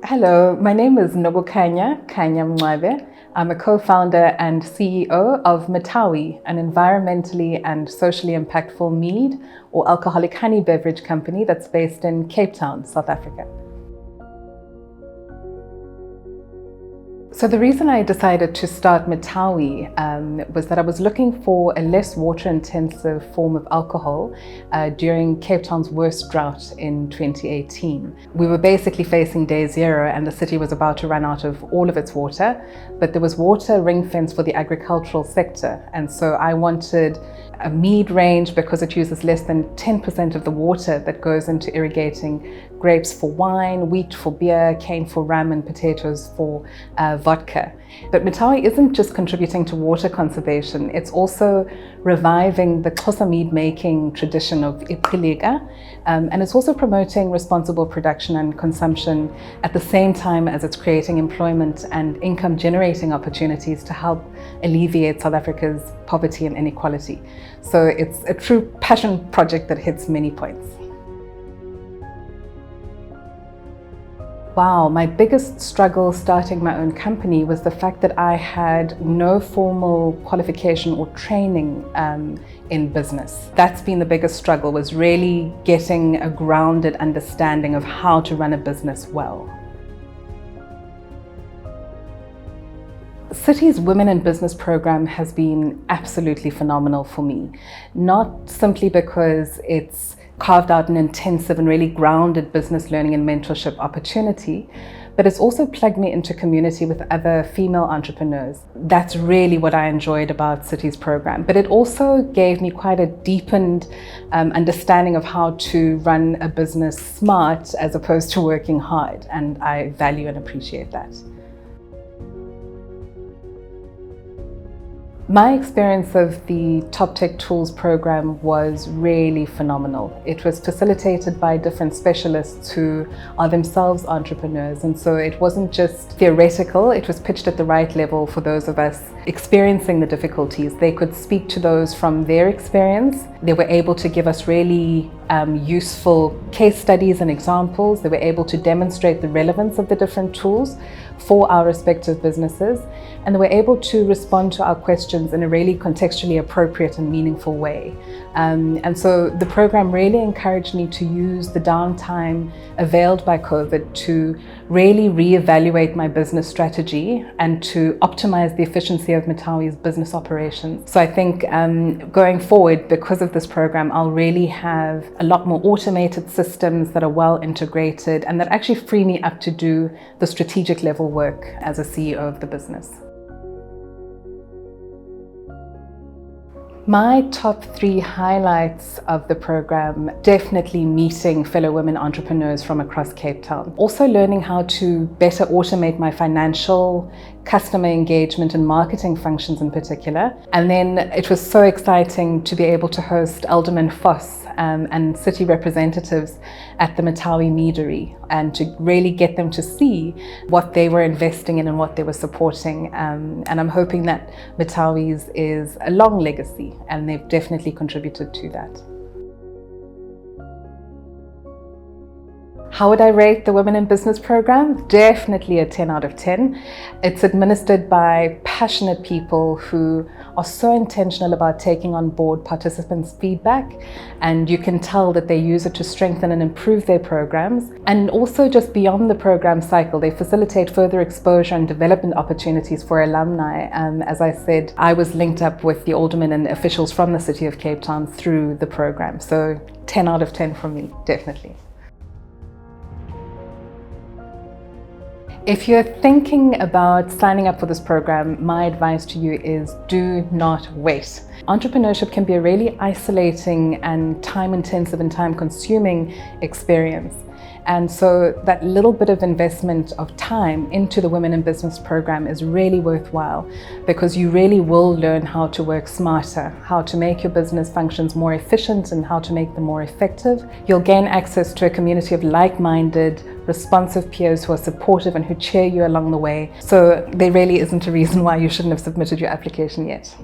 Hello, my name is Nokukhanya Mncwabe. I'm a co-founder and CEO of Matawi, an environmentally and socially impactful mead or alcoholic honey beverage company that's based in Cape Town, South Africa. So the reason I decided to start Matawi was that I was looking for a less water-intensive form of alcohol during Cape Town's worst drought in 2018. We were basically facing day zero and the city was about to run out of all of its water, but there was water ring-fenced for the agricultural sector. And so I wanted a mead range because it uses less than 10% of the water that goes into irrigating grapes for wine, wheat for beer, cane for rum, and potatoes for vodka. But Matawi isn't just contributing to water conservation, it's also reviving the Xhosa mead making tradition of iqhiliga, and it's also promoting responsible production and consumption at the same time as it's creating employment and income generating opportunities to help alleviate South Africa's poverty and inequality. So it's a true passion project that hits many points. Wow, my biggest struggle starting my own company was the fact that I had no formal qualification or training in business. That's been the biggest struggle, was really getting a grounded understanding of how to run a business well. VeloCiTi's Women in Business program has been absolutely phenomenal for me, not simply because it's carved out an intensive and really grounded business learning and mentorship opportunity, but it's also plugged me into community with other female entrepreneurs. That's really what I enjoyed about VeloCiTi's program, but it also gave me quite a deepened understanding of how to run a business smart as opposed to working hard, and I value and appreciate that. My experience of the Top Tech Tools program was really phenomenal. It was facilitated by different specialists who are themselves entrepreneurs, and so it wasn't just theoretical, it was pitched at the right level for those of us experiencing the difficulties. They could speak to those from their experience. They were able to give us really useful case studies and examples. They were able to demonstrate the relevance of the different tools for our respective businesses, and they were able to respond to our questions in a really contextually appropriate and meaningful way. And so the program really encouraged me to use the downtime availed by COVID to really reevaluate my business strategy and to optimize the efficiency of Matawi's business operations. So I think going forward, because of this program, I'll really have a lot more automated systems that are well integrated and that actually free me up to do the strategic level work as a CEO of the business. My top 3 highlights of the program: definitely meeting fellow women entrepreneurs from across Cape Town. Also learning how to better automate my financial, customer engagement and marketing functions in particular. And then it was so exciting to be able to host Alderman Foss and city representatives at the Matawi Meadery and to really get them to see what they were investing in and what they were supporting. And I'm hoping that Matawi's is a long legacy, and they've definitely contributed to that. How would I rate the Women in Business program? Definitely a 10 out of 10. It's administered by passionate people who are so intentional about taking on board participants' feedback, and you can tell that they use it to strengthen and improve their programs. And also just beyond the program cycle, they facilitate further exposure and development opportunities for alumni. As I said, I was linked up with the aldermen and officials from the City of Cape Town through the program. So 10 out of 10 from me, definitely. If you're thinking about signing up for this program, my advice to you is do not wait. Entrepreneurship can be a really isolating and time-intensive and time-consuming experience. And so that little bit of investment of time into the Women in Business program is really worthwhile, because you really will learn how to work smarter, how to make your business functions more efficient and how to make them more effective. You'll gain access to a community of like-minded, responsive peers who are supportive and who cheer you along the way. So there really isn't a reason why you shouldn't have submitted your application yet.